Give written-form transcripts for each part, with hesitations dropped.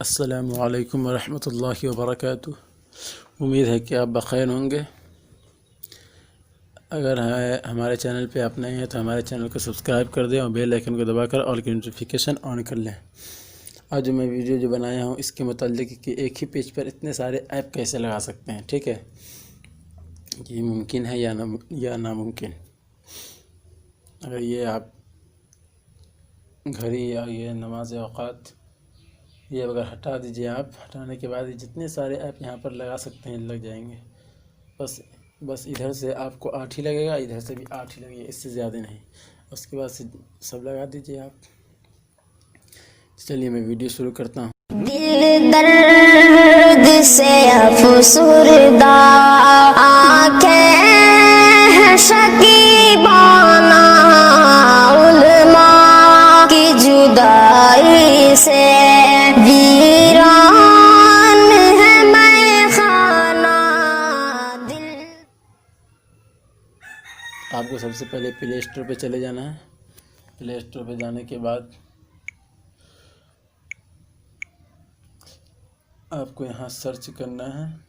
अस्सलामु अलैकुम वरहमतुल्लाहि वबरकातुह। उम्मीद है कि आप बख़ैर होंगे। अगर हमारे चैनल पे आप नए हैं तो हमारे चैनल को सब्सक्राइब कर दें और बेल आइकन को दबाकर ऑल की नोटिफिकेशन ऑन कर लें। आज जो मैं वीडियो जो बनाया हूँ इसके मुताल्लिक़ कि एक ही पेज पर इतने सारे ऐप कैसे लगा सकते हैं। ठीक है, ये मुमकिन है या नामुमकिन। अगर ये आप घड़ी या ये नमाज औक़ात ये अगर हटा दीजिए, आप हटाने के बाद जितने सारे ऐप यहाँ पर लगा सकते हैं लग जाएंगे। बस इधर से आपको 8 ही लगेगा, इधर से भी 8 ही लगेगा, इससे ज़्यादा नहीं। उसके बाद से सब लगा दीजिए आप। चलिए मैं वीडियो शुरू करता हूँ। दिल दर्द से अफसुरदा, आँखें हैं शकीबाना, उल्मा की जुदाई से वीरान है मैखाना दिल। आपको सबसे पहले प्ले स्टोर पे चले जाना है। प्ले स्टोर पे जाने के बाद आपको यहाँ सर्च करना है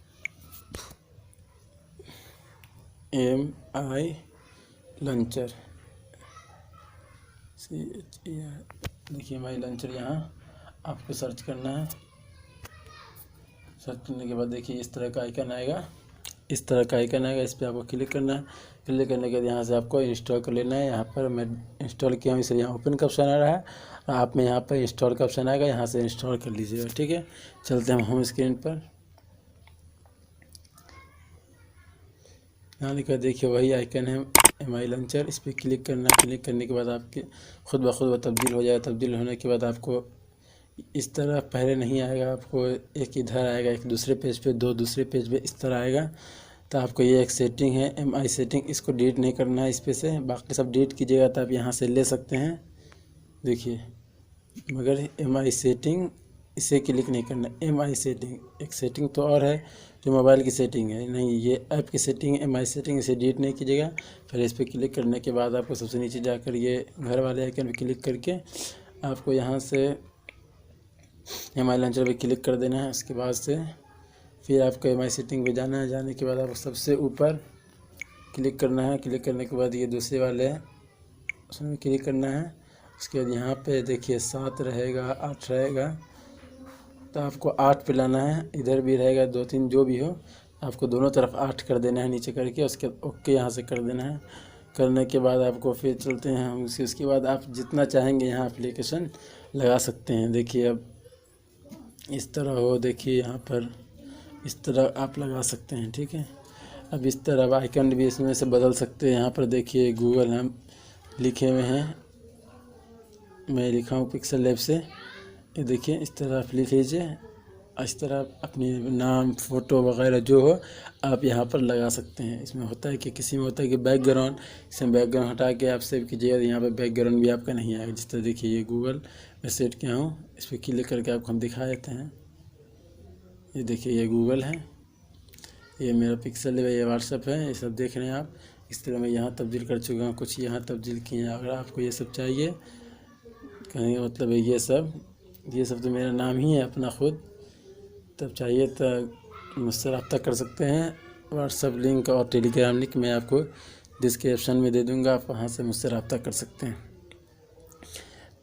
MI लॉन्चर। देखिए MI लॉन्चर यहाँ आपको सर्च करना है। सर्च करने के बाद देखिए इस तरह का आइकन आएगा, इस पर आपको क्लिक करना है। क्लिक करने के बाद यहाँ से आपको इंस्टॉल कर लेना है। यहाँ पर मैं इंस्टॉल किया हूँ, इसलिए यहाँ ओपन का ऑप्शन आ रहा है। आप में यहाँ पर इंस्टॉल का ऑप्शन आएगा, यहाँ से इंस्टॉल कर लीजिएगा। ठीक है, चलते हैं होम स्क्रीन पर। यहाँ लिखा देखिए वही आइकन है MI लॉन्चर, इस पर क्लिक करना। क्लिक करने के बाद आपके खुद ब खुद वो तब्दील हो जाएगा। तब्दील होने के बाद आपको इस तरह पहले नहीं आएगा, आपको एक इधर आएगा, एक दूसरे पेज पे, दो दूसरे पेज पे इस तरह आएगा। तो आपको ये एक सेटिंग है MI सेटिंग, इसको डिलीट नहीं करना है इस पे से, बाकी सब डिलीट कीजिएगा तो आप यहाँ से ले सकते हैं। देखिए मगर MI सेटिंग इसे क्लिक नहीं करना। MI सेटिंग एक सेटिंग तो और है जो मोबाइल की सेटिंग है, नहीं ये ऐप की सेटिंग है MI सेटिंग, इसे डिलीट नहीं कीजिएगा। फिर इस पर क्लिक करने के बाद आपको सबसे नीचे जाकर ये घर वाले आइकन पर क्लिक करके आपको यहाँ से MI लॉन्चर पे क्लिक कर देना है। उसके बाद से फिर आपको MI सेटिंग पे जाना है। जाने के बाद आपको सबसे ऊपर क्लिक करना है। क्लिक करने के बाद ये दूसरे वाले हैं उसमें क्लिक करना है। उसके बाद यहाँ पे देखिए 7 रहेगा, 8 रहेगा, तो आपको 8 पे लाना है। इधर भी रहेगा 2-3 जो भी हो, आपको दोनों तरफ 8 कर देना है नीचे करके। उसके ओके यहाँ से कर देना है। करने के बाद आपको फिर चलते हैं हम उसके बाद आप जितना चाहेंगे यहाँ एप्लीकेशन लगा सकते हैं। देखिए अब इस तरह हो, देखिए यहाँ पर इस तरह आप लगा सकते हैं। ठीक है, अब इस तरह आइकन भी इसमें से बदल सकते हैं। यहाँ पर देखिए गूगल हम लिखे हुए हैं, मैं लिखा हूँ पिक्सल लैब से। ये देखिए इस तरह आप लिख लीजिए, इस तरह अपनी नाम फ़ोटो वगैरह जो हो आप यहाँ पर लगा सकते हैं। इसमें होता है कि किसी में होता है कि बैकग्राउंड, इसमें बैकग्राउंड हटा के आप सेव कीजिएगा तो यहाँ पर बैकग्राउंड भी आपका नहीं आएगा। जिस तरह देखिए ये गूगल मैं सेट किया हूँ, इस पर क्लिक करके आपको हम दिखा देते हैं। ये देखिए ये गूगल है, ये मेरा पिक्सल है, ये व्हाट्सअप है, ये सब देख रहे हैं आप। इस तरह मैं यहाँ तब्दील कर चुका हूँ, कुछ यहाँ तब्दील किए हैं। अगर आपको ये सब चाहिए कहेंगे मतलब ये सब तो मेरा नाम ही है अपना खुद, तब चाहिए तो मुझसे रब्ता कर सकते हैं। व्हाट्सअप लिंक और टेलीग्राम लिंक मैं आपको डिस्क्रिप्शन में दे दूँगा, आप वहाँ से मुझसे रब्ता कर सकते हैं।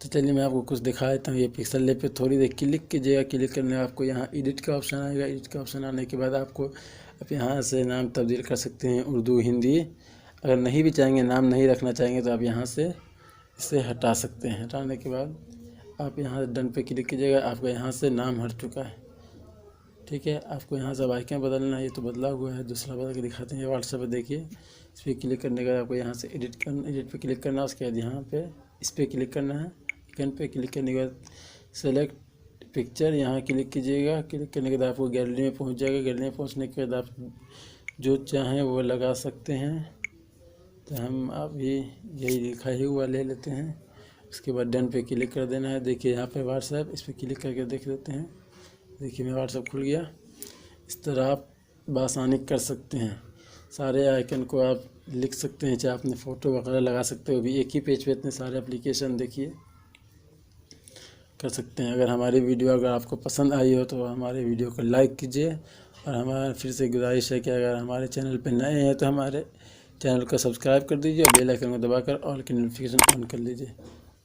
तो चलिए मैं आपको कुछ दिखा देता हूँ। ये पिक्सल लैब पे थोड़ी देर क्लिक कीजिएगा। क्लिक करने में आपको यहाँ एडिट का ऑप्शन आएगा। एडिट का ऑप्शन आने के बाद आपको आप यहाँ से नाम तब्दील कर सकते हैं, उर्दू हिंदी। अगर नहीं भी चाहेंगे, नाम नहीं रखना चाहेंगे तो आप यहाँ से इसे हटा सकते हैं। हटाने के बाद आप यहाँ से डन पे क्लिक कीजिएगा, आपका यहाँ से नाम हट चुका है। ठीक है, आपको यहाँ से आइकन बदलना है, ये तो बदला हुआ है, दूसरा बदल के दिखाते हैं। व्हाट्सएप पे देखिए, इस पर क्लिक करने के बाद आपको यहाँ से एडिट पे क्लिक करना है। उसके बाद यहाँ पे इस पर क्लिक करना है। आइकन पे क्लिक करने के बाद सेलेक्ट पिक्चर यहाँ क्लिक कीजिएगा। क्लिक करने के बाद आपको गैलरी में पहुँच जाएगा। गैलरी में पहुँचने के बाद आप जो चाहें वो लगा सकते हैं। तो हम अभी यही लिखा ही हुआ ले लेते हैं। उसके बाद डन पे क्लिक कर देना है। देखिए यहाँ पे व्हाट्सएप, इस पर क्लिक करके देख लेते हैं। देखिए मेरा व्हाट्सएप खुल गया। इस तरह आप बआसानी कर सकते हैं। सारे आइकन को आप लिख सकते हैं, चाहे अपने फ़ोटो वगैरह लगा सकते हो। भी एक ही पेज पे इतने सारे एप्लीकेशन देखिए कर सकते हैं। अगर हमारी वीडियो अगर आपको पसंद आई हो तो हमारे वीडियो को लाइक कीजिए, और हमारा फिर से गुजारिश है कि अगर हमारे चैनल पर नए हैं तो हमारे चैनल को सब्सक्राइब कर दीजिए और बेल आइकन को दबाकर ऑल की नोटिफिकेशन ऑन कर लीजिए।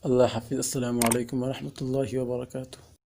अल्लाह हाफिज़। अस्सलामु अलैकुम व रहमतुल्लाहि व बरकातुहू।